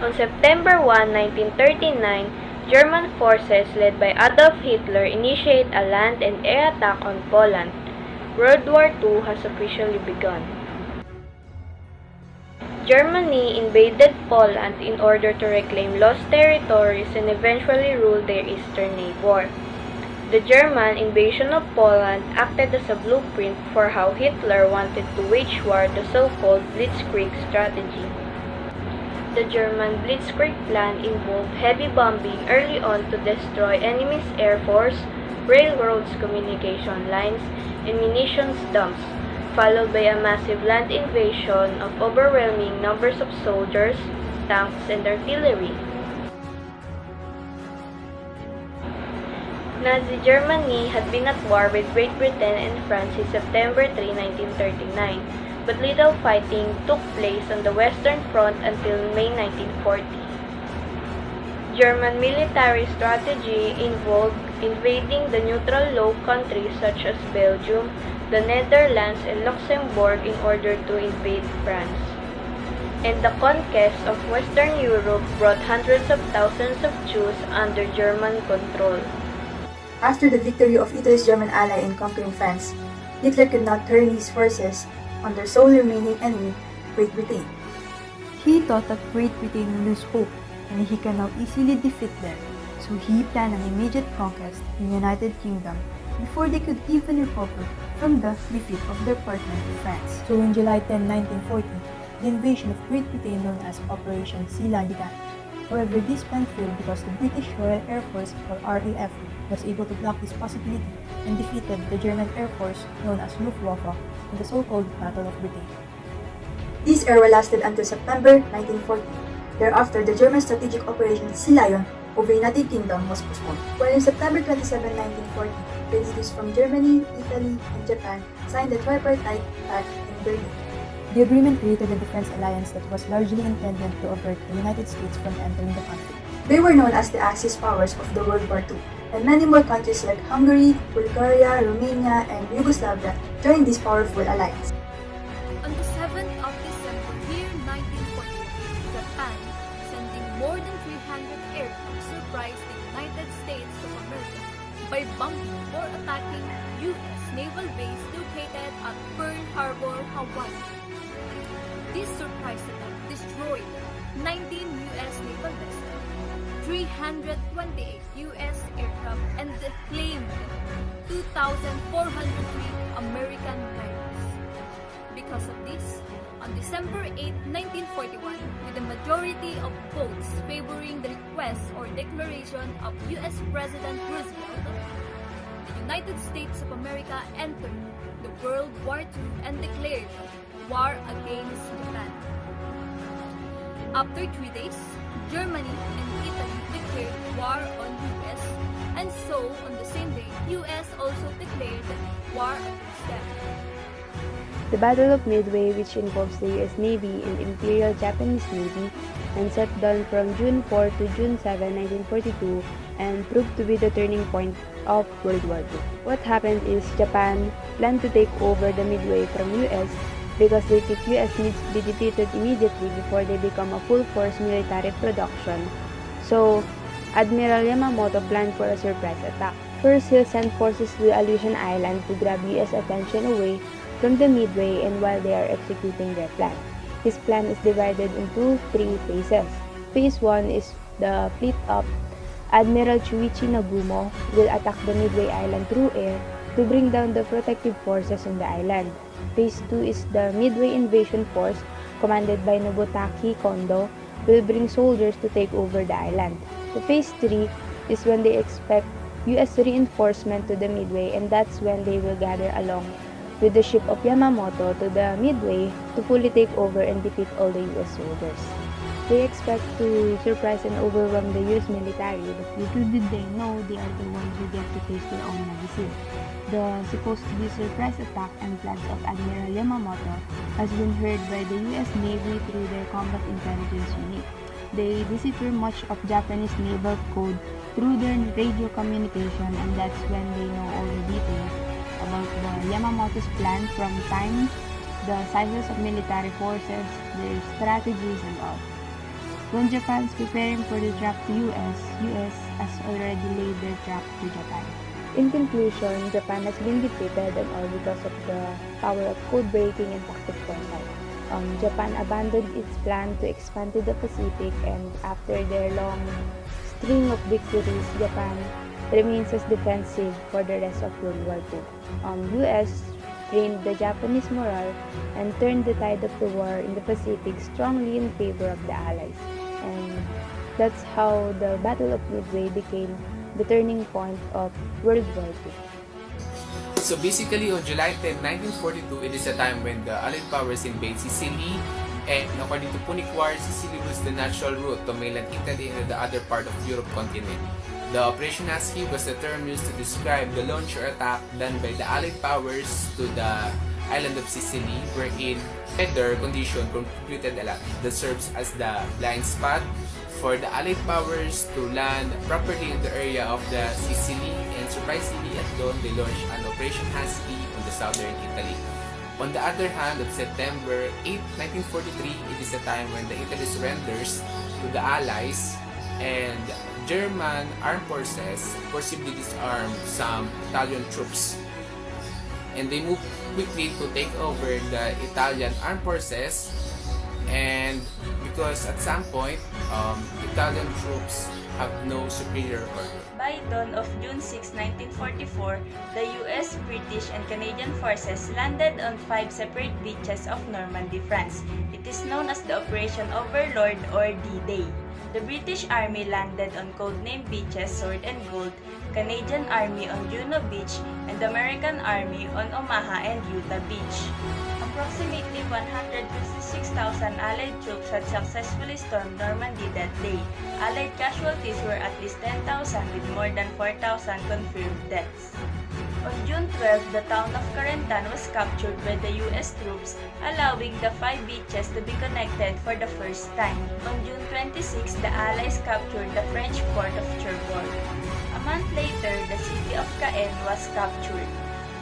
On September 1, 1939, German forces led by Adolf Hitler initiate a land and air attack on Poland. World War II has officially begun. Germany invaded Poland in order to reclaim lost territories and eventually rule their eastern neighbor. The German invasion of Poland acted as a blueprint for how Hitler wanted to wage war, the so-called Blitzkrieg strategy. The German Blitzkrieg plan involved heavy bombing early on to destroy enemy's air force, railroads, communication lines, and munitions dumps, followed by a massive land invasion of overwhelming numbers of soldiers, tanks, and artillery. Nazi Germany had been at war with Great Britain and France since September 3, 1939, but little fighting took place on the Western Front until May 1940. German military strategy involved invading the neutral Low Countries such as Belgium, the Netherlands, and Luxembourg in order to invade France. And the conquest of Western Europe brought hundreds of thousands of Jews under German control. After the victory of Italy's German ally in conquering France, Hitler could not turn his forces on their sole remaining enemy, Great Britain. He thought that Great Britain would lose hope and he can now easily defeat them, so he planned an immediate conquest in the United Kingdom before they could even recover from the defeat of their partner France. So on July 10, 1940, the invasion of Great Britain known as Operation Scylla began. However, this plan failed because the British Royal Air Force, or RAF, was able to block this possibility and defeated the German Air Force known as Luftwaffe in the so-called Battle of Britain. This era lasted until September 1940. Thereafter, the German strategic operation Salino over the United Kingdom was postponed. While in September 27, 1940, representatives from Germany, Italy, and Japan signed the Tripartite Pact in Berlin. The agreement created a defense alliance that was largely intended to avert the United States from entering the conflict. They were known as the Axis powers of the World War II, and many more countries like Hungary, Bulgaria, Romania, and Yugoslavia joined this powerful alliance. On the 7th of December, year 1940, Japan, sending more than 300 aircraft, surprised the United States of America by bombing or attacking U.S. naval base located at Pearl Harbor, Hawaii. This surprise attack destroyed 19 U.S. naval vessels, 328 U.S. aircraft, and claimed 2,403 American lives. Because of this, on December 8, 1941, with a majority of votes favoring the request or declaration of U.S. President Roosevelt, the United States of America entered the World War II and declared war against Japan. After 3 days, Germany and Italy declared war on US, and so on the same day, US also declared war against them. The Battle of Midway, which involves the U.S. Navy and Imperial Japanese Navy, and set down from June 4 to June 7, 1942, and proved to be the turning point of World War II. What happened is Japan planned to take over the Midway from U.S. because they think U.S. needs to be defeated immediately before they become a full-force military production. So, Admiral Yamamoto planned for a surprise attack. First, he'll send forces to Aleutian Island to grab U.S. attention away from the Midway and while they are executing their plan. His plan is divided into 3 phases. Phase 1 is the fleet up. Admiral Chuichi Nagumo will attack the Midway Island through air to bring down the protective forces on the island. Phase 2 is the Midway Invasion Force, commanded by Nobutake Kondo, will bring soldiers to take over the island. The Phase 3 is when they expect U.S. reinforcement to the Midway, and that's when they will gather along with the ship of Yamamoto to the Midway to fully take over and defeat all the U.S. soldiers. They expect to surprise and overwhelm the U.S. military, but little did they know they are the ones who get to face their own medicine. The supposed to be surprise attack and plans of Admiral Yamamoto has been heard by the U.S. Navy through their Combat Intelligence Unit. They decipher much of Japanese naval code through their radio communication, and that's when they know all the details about the Yamamoto's plan from time, the sizes of military forces, their strategies, and all. While Japan is preparing for the trap to US has already laid their trap to Japan. In conclusion, Japan has been defeated and all because of the power of code breaking and tactic foresight. Japan abandoned its plan to expand to the Pacific, and after their long string of victories, Japan remains as defensive for the rest of World War II. US drained the Japanese morale and turned the tide of the war in the Pacific strongly in favor of the Allies. And that's how the Battle of Midway became the turning point of World War II. So basically, on July 10, 1942, it is a time when the Allied powers invade Sicily, and according to Punic War, Sicily was the natural route to mainland Italy and the other part of Europe continent. The Operation Husky was the term used to describe the launch or attack done by the Allied powers to the island of Sicily, wherein weather condition contributed a lot. That serves as the blind spot for the Allied powers to land properly in the area of the Sicily, and surprisingly at dawn they launched an Operation Husky on the southern Italy. On the other hand, on September 8, 1943, it is a time when the Italy surrenders to the Allies, and German armed forces forcibly disarmed some Italian troops, and they moved quickly to take over the Italian armed forces. And because at some point Italian troops have no superior order. By dawn of June 6, 1944, the US, British, and Canadian forces landed on 5 separate beaches of Normandy, France. It is known as the Operation Overlord or D-Day. The British Army landed on codenamed beaches Sword and Gold, Canadian Army on Juno Beach, and the American Army on Omaha and Utah Beach. Approximately 156,000 Allied troops had successfully stormed Normandy that day. Allied casualties were at least 10,000 with more than 4,000 confirmed deaths. On June 12, the town of Carentan was captured by the US troops, allowing the 5 beaches to be connected for the first time. On June 26, the Allies captured the French port of Cherbourg. A month later, the city of Caen was captured.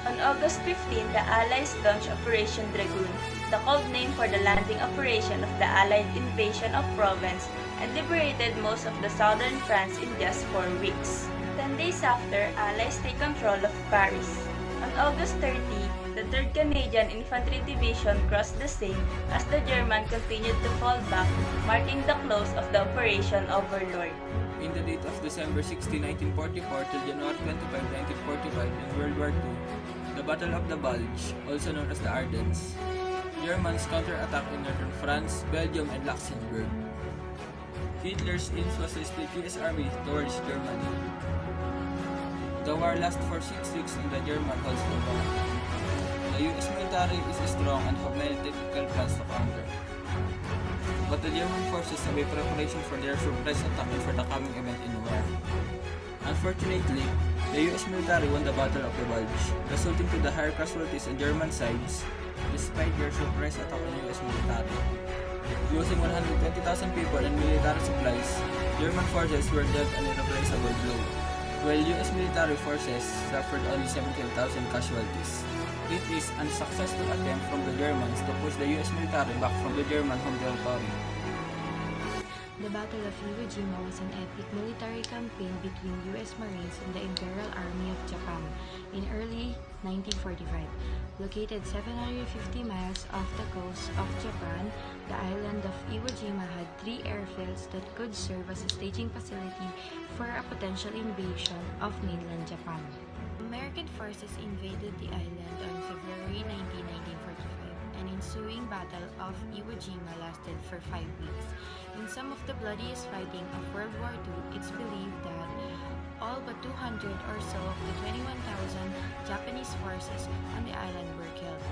On August 15, the Allies launched Operation Dragoon, the code name for the landing operation of the Allied invasion of Provence, and liberated most of the southern France in just 4 weeks. 10 days after, Allies take control of Paris. On August 30, the 3rd Canadian Infantry Division crossed the Seine as the Germans continued to fall back, marking the close of the Operation Overlord. In the date of December 16, 1944 to January 25, 1945 in World War II, the Battle of the Bulge, also known as the Ardennes, Germans counterattacked in northern France, Belgium, and Luxembourg. Hitler's aim was to split US Army towards Germany. The war lasted for 6 weeks and the German holds the war. The US military is strong and have many tactical plans to counter. But the German forces have a preparation for their surprise attack and for the coming event in war. Unfortunately, the US military won the Battle of the Bulge, resulting to the higher casualties on German sides, despite their surprise attack on US military. Losing 120,000 people and military supplies, German forces were dealt an irreplaceable blow, while US military forces suffered only 17,000 casualties. It is an unsuccessful attempt from the Germans to push the US military back from the German home territory. The Battle of Iwo Jima was an epic military campaign between US Marines and the Imperial Army of Japan in early 1945. Located 750 miles off the coast of Japan, the island of Iwo Jima had 3 airfields that could serve as a staging facility for a potential invasion of mainland Japan. American forces invaded the island on February 19, 1945, and ensuing Battle of Iwo Jima lasted for 5 weeks. In some of the bloodiest fighting of World War II, it's believed that all but 200 or so of the 21,000 Japanese forces on the island were killed.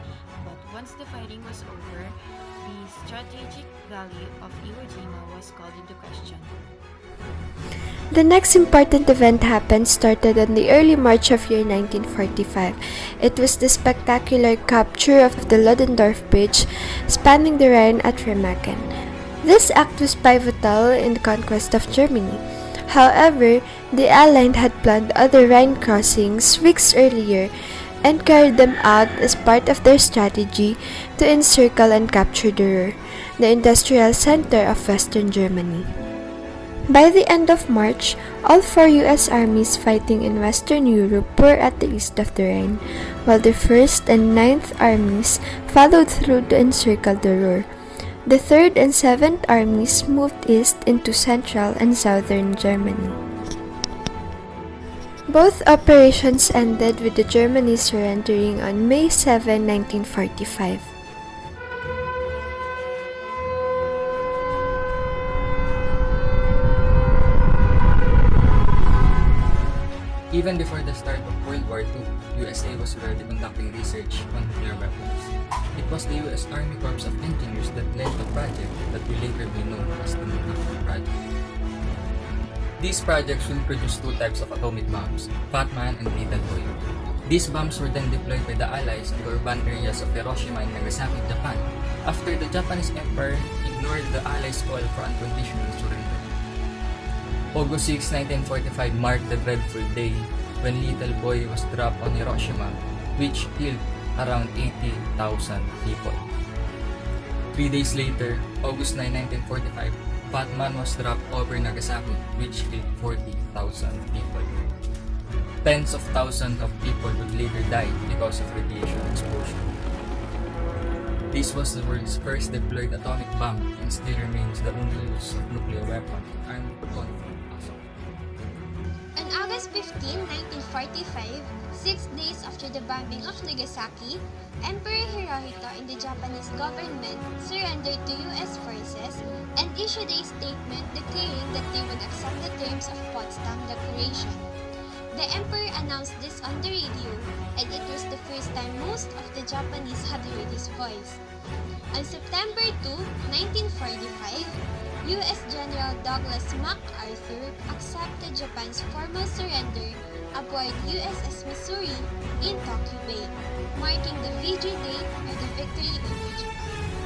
But once the fighting was over, the strategic value of Iwo Jima was called into question. The next important event happened started on the early March of year 1945. It was the spectacular capture of the Ludendorff Bridge spanning the Rhine at Remagen. This act was pivotal in the conquest of Germany. However, the Allies had planned other Rhine crossings weeks earlier, and carried them out as part of their strategy to encircle and capture the Ruhr, the industrial center of Western Germany. By the end of March, all four U.S. armies fighting in Western Europe were at the east of the Rhine, while the 1st and 9th armies followed through to encircle the Ruhr. The 3rd and 7th armies moved east into central and southern Germany. Both operations ended with the Germany surrendering on May 7, 1945. Even before the start of World War II, USA was already conducting research on nuclear weapons. It was the US Army Corps of Engineers that led the project that will later be known as the Manhattan Project. These projects will produce two types of atomic bombs, Fat Man and Little Boy. These bombs were then deployed by the Allies in the urban areas of Hiroshima and Nagasaki, Japan, after the Japanese Empire ignored the Allies' call for unconditional surrender. August 6, 1945 marked the dreadful day when Little Boy was dropped on Hiroshima, which killed around 80,000 people. 3 days later, August 9, 1945, Fat Man was dropped over Nagasaki, which killed 40,000 people. Tens of thousands of people would later die because of radiation exposure. This was the world's first deployed atomic bomb and still remains the only use of nuclear weapon in armed conflict. On August 15, 1945, 6 days after the bombing of Nagasaki, Emperor Hirohito and the Japanese government surrendered to US forces and issued a statement declaring that they would accept the terms of Potsdam Declaration. The emperor announced this on the radio, and it was the first time most of the Japanese had heard his voice. On September 2, 1945, U.S. General Douglas MacArthur accepted Japan's formal surrender aboard USS Missouri in Tokyo Bay, marking the VJ Day of the victory over Japan.